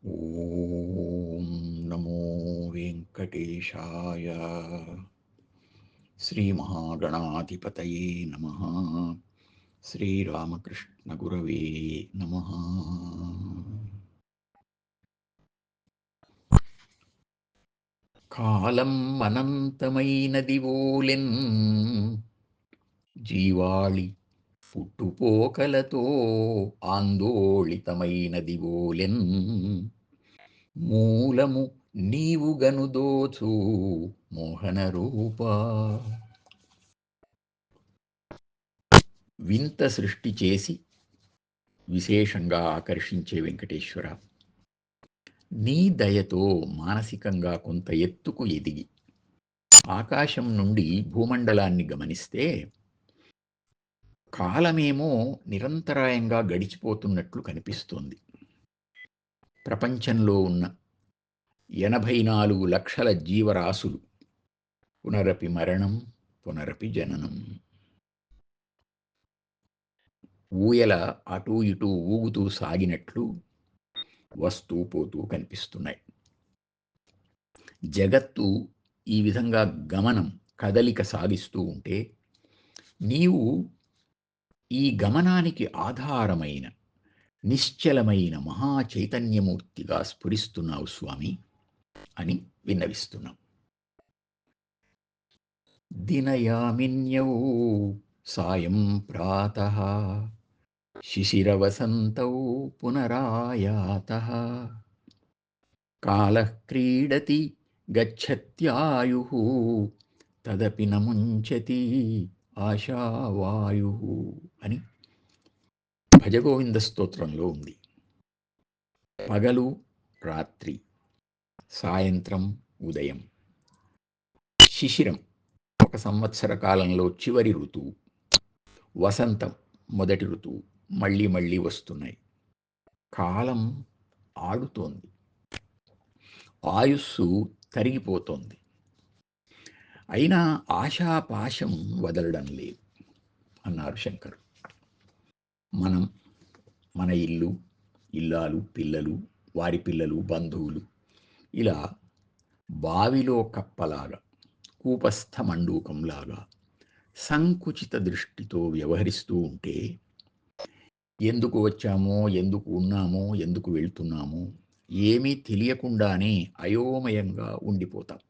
ఓం నమో వెంకటేశాయ. శ్రీమహాగణాధిపతయే నమః. శ్రీరామకృష్ణగురవే నమః. కాలం అనంతమైనదివోలెన్, జీవాళి పుట్టుపోకలతో ఆందోళితమైనదివోలెన్, మూలము నీవుగనుదోచు మోహన రూపా. వింత సృష్టి చేసి విశేషంగా ఆకర్షించే వెంకటేశ్వర, నీ దయతో మానసికంగా కొంత ఎత్తుకు ఎదిగి ఆకాశం నుండి భూమండలాన్ని గమనిస్తే కాలమేమో నిరంతరాయంగా గడిచిపోతున్నట్లు కనిపిస్తోంది. ప్రపంచంలో ఉన్న 84 లక్షల జీవరాశులు పునరపి మరణం పునరపి జననం, ఊయల అటూ ఇటూ ఊగుతూ సాగినట్లు వస్తూ పోతూ కనిపిస్తున్నాయి. జగత్తు ఈ విధంగా గమనం, కదలిక సాగిస్తూ ఉంటే నీవు ఈ గమనానికి ఆధారమైన నిశ్చలమైన మహా చైతన్యమూర్తిగా స్ఫురిస్తున్నావు స్వామి అని విన్నవిస్తున్నాం. దినయామిన్యౌ సాయం ప్రాతః, శిశిరవసంతౌ పునరాయాతః, కాలః క్రీడతి గచ్చత్యాయుః, తదపి న ముంచతి ఆశావాయుః అని భజగోవింద స్తోత్రంలో ఉంది. పగలు రాత్రి, సాయంత్రం ఉదయం, శిశిరం ఒక సంవత్సర కాలంలో చివరి ఋతువు, వసంతం మొదటి ఋతువు మళ్ళీ మళ్ళీ వస్తున్నాయి. కాలం ఆడుతోంది, ఆయుస్సు తరిగిపోతోంది. అయినా ఆశాపాశం వదలడం లేదు అన్నారు శంకరు. మనం, మన ఇల్లు, ఇల్లాలు, పిల్లలు, వారి పిల్లలు, బంధువులు ఇలా బావిలో కప్పలాగా, కూపస్థ మండూకంలాగా సంకుచిత దృష్టితో వ్యవహరిస్తూ ఉంటే ఎందుకు వచ్చామో, ఎందుకు ఉన్నామో, ఎందుకు వెళ్తున్నామో ఏమీ తెలియకుండానే అయోమయంగా ఉండిపోతాం.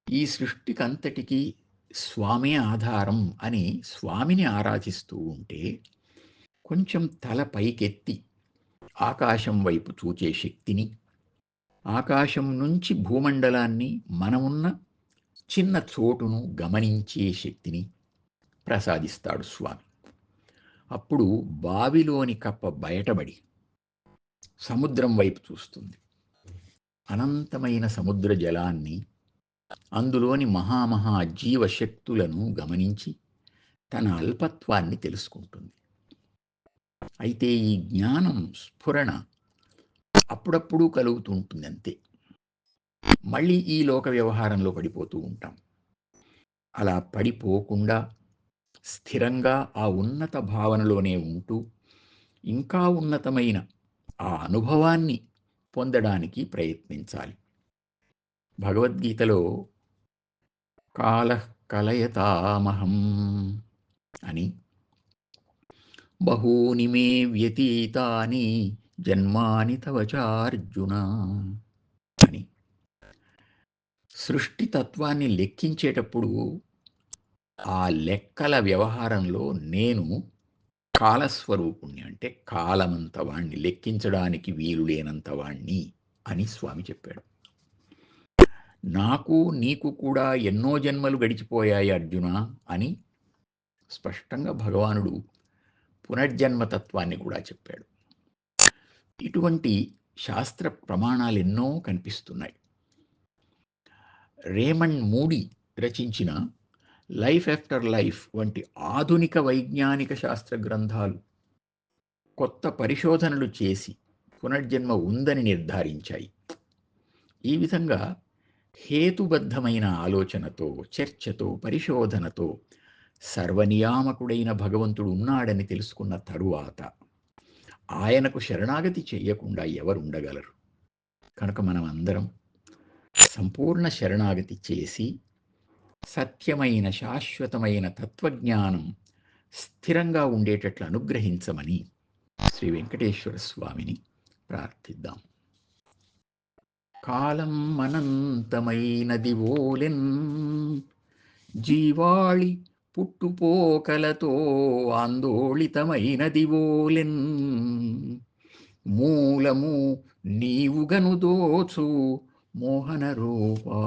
ఈ సృష్టికంతటికీ స్వామే ఆధారం అని స్వామిని ఆరాధిస్తూ ఉంటే కొంచెం తల పైకెత్తి ఆకాశం వైపు చూచే శక్తిని, ఆకాశం నుంచి భూమండలాన్ని, మనమున్న చిన్న చోటును గమనించే శక్తిని ప్రసాదిస్తాడు స్వామి. అప్పుడు బావిలోని కప్ప బయటపడి సముద్రం వైపు చూస్తుంది. అనంతమైన సముద్ర జలాన్ని, అందులోని మహామహా జీవశక్తులను గమనించి తన అల్పత్వాన్ని తెలుసుకుంటుంది. అయితే ఈ జ్ఞానం స్ఫురణ అప్పుడప్పుడు కలుగుతూ ఉంటుంది అంతే. మళ్ళీ ఈ లోక వ్యవహారంలో పడిపోతూ ఉంటాం. అలా పడిపోకుండా స్థిరంగా ఆ ఉన్నత భావనలోనే ఉంటూ ఇంకా ఉన్నతమైన ఆ అనుభవాన్ని పొందడానికి ప్రయత్నించాలి. భగవద్గీతలో కాలః కలయతామహం అని, బహూని మే వ్యతీతాని జన్మాని తవ చార్జున అని సృష్టి తత్వాన్ని లెక్కించేటప్పుడు ఆ లెక్కల వ్యవహారంలో నేను కాలస్వరూపుణ్ణి, అంటే కాలమంత వాణ్ణి, లెక్కించడానికి వీలు లేనంత వాణ్ణి అని స్వామి చెప్పాడు. నాకు నీకు కూడా ఎన్నో జన్మలు గడిచిపోయాయి అర్జున అని స్పష్టంగా భగవానుడు పునర్జన్మతత్వాన్ని కూడా చెప్పాడు. ఇటువంటి శాస్త్ర ప్రమాణాలు ఎన్నో కనిపిస్తున్నాయి. రేమండ్ మూడీ రచించిన లైఫ్ ఆఫ్టర్ లైఫ్ వంటి ఆధునిక వైజ్ఞానిక శాస్త్ర గ్రంథాలు కొత్త పరిశోధనలు చేసి పునర్జన్మ ఉందని నిర్ధారించాయి. ఈ విధంగా హేతుబద్ధమైన ఆలోచనతో, చర్చతో, పరిశోధనతో సర్వనియామకుడైన భగవంతుడు ఉన్నాడని తెలుసుకున్న తరువాత ఆయనకు శరణాగతి చెయ్యకుండా ఎవరుండగలరు? కనుక మనం అందరం సంపూర్ణ శరణాగతి చేసి సత్యమైన శాశ్వతమైన తత్వజ్ఞానం స్థిరంగా ఉండేటట్లు అనుగ్రహించమని శ్రీ వెంకటేశ్వర స్వామిని ప్రార్థిద్దాం. కాలం అనంతమైనది ఓలెన్, జీవాళి పుట్టుపోకలతో ఆందోళితమైనది ఓలెన్, మూలము నీవుగను దోచు మోహన రూపా.